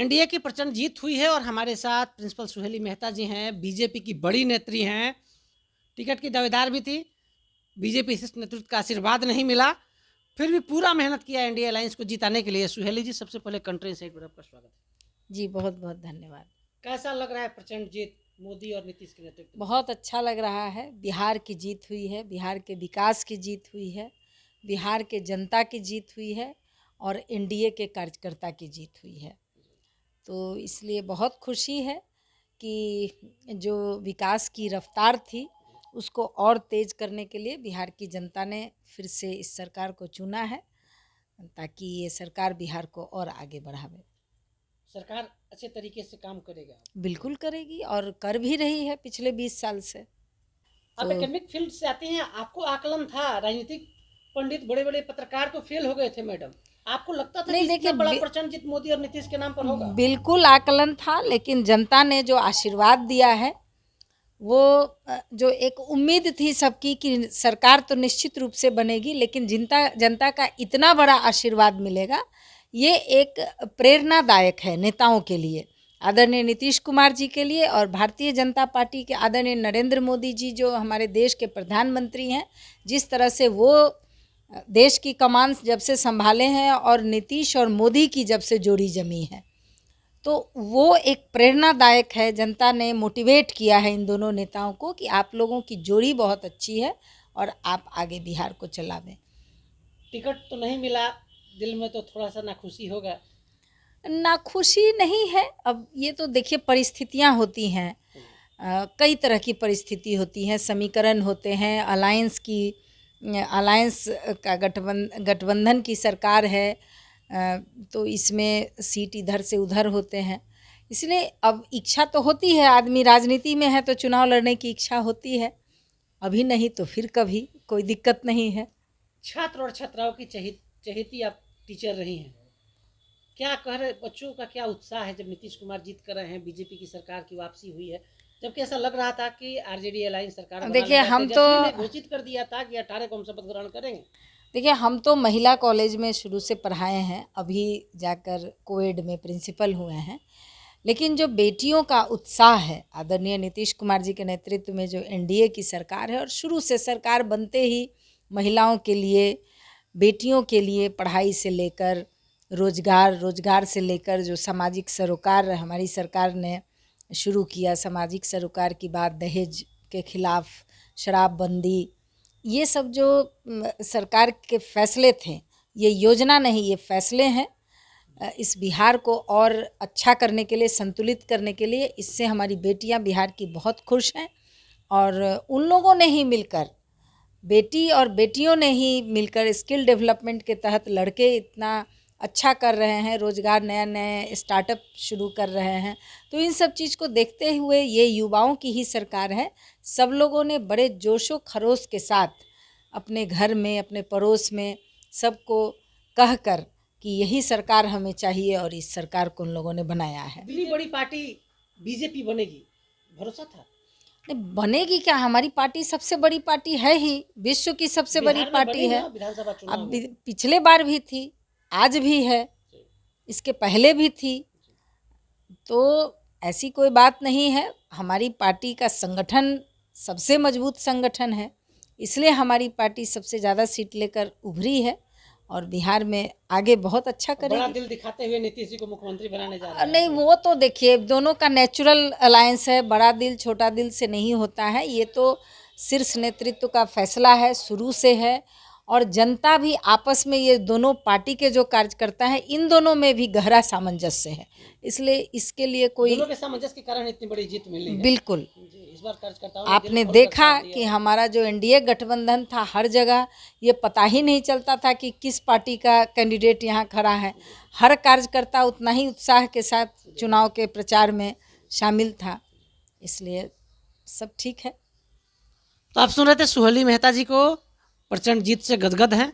NDA की प्रचंड जीत हुई है और हमारे साथ प्रिंसिपल सुहेली मेहता जी हैं, बीजेपी की बड़ी नेत्री हैं, टिकट की दावेदार भी थी। बीजेपी शीर्ष नेतृत्व का आशीर्वाद नहीं मिला, फिर भी पूरा मेहनत किया एनडीए अलायंस को जिताने के लिए। सुहेली जी, सबसे पहले कंट्री साइड पर आपका स्वागत है। जी बहुत बहुत धन्यवाद। कैसा लग रहा है प्रचंड जीत मोदी और नीतीश के नेतृत्व में? बहुत अच्छा लग रहा है। बिहार की जीत हुई है, बिहार के विकास की जीत हुई है, बिहार के जनता की जीत हुई है और एनडीए के कार्यकर्ता की जीत हुई है। तो इसलिए बहुत खुशी है कि जो विकास की रफ्तार थी उसको और तेज़ करने के लिए बिहार की जनता ने फिर से इस सरकार को चुना है, ताकि ये सरकार बिहार को और आगे बढ़ावे। सरकार अच्छे तरीके से काम करेगा? बिल्कुल करेगी और कर भी रही है पिछले 20 साल से। आप तो एकेडमिक फील्ड से आते हैं, आपको आकलन था, राजनीतिक पंडित बड़े बड़े पत्रकार तो फेल हो गए थे मैडम, आपको लगता था नहीं, कि इतना देखिए बड़ा प्रचंड जीत मोदी और नीतीश के नाम पर होगा? बिल्कुल आकलन था, लेकिन जनता ने जो आशीर्वाद दिया है वो जो एक उम्मीद थी सबकी कि सरकार तो निश्चित रूप से बनेगी, लेकिन जनता जनता का इतना बड़ा आशीर्वाद मिलेगा, ये एक प्रेरणादायक है नेताओं के लिए, आदरणीय नीतीश कुमार जी के लिए और भारतीय जनता पार्टी के आदरणीय नरेंद्र मोदी जी जो हमारे देश के प्रधानमंत्री हैं। जिस तरह से वो देश की कमान जब से संभाले हैं और नीतीश और मोदी की जब से जोड़ी जमी है, तो वो एक प्रेरणादायक है। जनता ने मोटिवेट किया है इन दोनों नेताओं को कि आप लोगों की जोड़ी बहुत अच्छी है और आप आगे बिहार को चलावें। टिकट तो नहीं मिला, दिल में तो थोड़ा सा नाखुशी होगा? नाखुशी नहीं है, अब ये तो देखिए परिस्थितियां होती हैं, कई तरह की परिस्थिति होती हैं, समीकरण होते हैं, अलायंस का गठबंधन की सरकार है, तो इसमें सीट इधर से उधर होते हैं, इसलिए अब इच्छा तो होती है, आदमी राजनीति में है तो चुनाव लड़ने की इच्छा होती है, अभी नहीं तो फिर कभी, कोई दिक्कत नहीं है। छात्र और छात्राओं की चहेती आप टीचर रही हैं, क्या कह रहे बच्चों का, क्या उत्साह है जब नीतीश कुमार जीत कर रहे हैं, बीजेपी की सरकार की वापसी हुई है, जबकि ऐसा लग रहा था कि आरजेडी अलायंस सरकार देखिए हम तो घोषित कर दिया था कि 18 को हम शपथ ग्रहण करेंगे। देखिए हम तो महिला कॉलेज में शुरू से पढ़ाए हैं, अभी जाकर कोएड में प्रिंसिपल हुए हैं, लेकिन जो बेटियों का उत्साह है, आदरणीय नीतीश कुमार जी के नेतृत्व में जो एनडीए की सरकार है और शुरू से सरकार बनते ही महिलाओं के लिए, बेटियों के लिए पढ़ाई से लेकर रोजगार से लेकर जो सामाजिक सरोकार हमारी सरकार ने शुरू किया, सामाजिक सरोकार की बात, दहेज के खिलाफ शराबबंदी, ये सब जो सरकार के फैसले थे, ये योजना नहीं, ये फैसले हैं, इस बिहार को और अच्छा करने के लिए, संतुलित करने के लिए, इससे हमारी बेटियां बिहार की बहुत खुश हैं और उन लोगों ने ही मिलकर, बेटी और बेटियों ने ही मिलकर स्किल डेवलपमेंट के तहत लड़के इतना अच्छा कर रहे हैं, रोज़गार नया नए स्टार्टअप शुरू कर रहे हैं, तो इन सब चीज़ को देखते हुए ये युवाओं की ही सरकार है। सब लोगों ने बड़े जोशो खरोश के साथ अपने घर में, अपने पड़ोस में सबको कहकर कि यही सरकार हमें चाहिए और इस सरकार को उन लोगों ने बनाया है। इतनी बड़ी पार्टी बीजेपी बनेगी, भरोसा था? नहीं बनेगी क्या, हमारी पार्टी सबसे बड़ी पार्टी है ही, विश्व की सबसे बड़ी पार्टी है। विधानसभा चुनाव अब पिछले बार भी थी, आज भी है, इसके पहले भी थी, तो ऐसी कोई बात नहीं है। हमारी पार्टी का संगठन सबसे मजबूत संगठन है, इसलिए हमारी पार्टी सबसे ज़्यादा सीट लेकर उभरी है और बिहार में आगे बहुत अच्छा करेगी। बड़ा दिल दिखाते हुए नीतीश जी को मुख्यमंत्री बनाने जा रहे हैं। नहीं, वो तो देखिए दोनों का नेचुरल अलायंस है, बड़ा दिल छोटा दिल से नहीं होता है, ये तो शीर्ष नेतृत्व का फैसला है, शुरू से है, और जनता भी आपस में, ये दोनों पार्टी के जो कार्यकर्ता हैं, इन दोनों में भी गहरा सामंजस्य है, इसलिए इसके लिए कोई दोनों के सामंजस्य के कारण इतनी बड़ी जीत मिली है। बिल्कुल। इस बार कार्यकर्ताओं आपने देखा कि हमारा जो एनडीए गठबंधन था, हर जगह ये पता ही नहीं चलता था कि किस पार्टी का कैंडिडेट यहाँ खड़ा है, हर कार्यकर्ता उतना ही उत्साह के साथ चुनाव के प्रचार में शामिल था, इसलिए सब ठीक है। तो आप सुन रहे थे सुहेली मेहता जी को, प्रचंड जीत से गदगद हैं।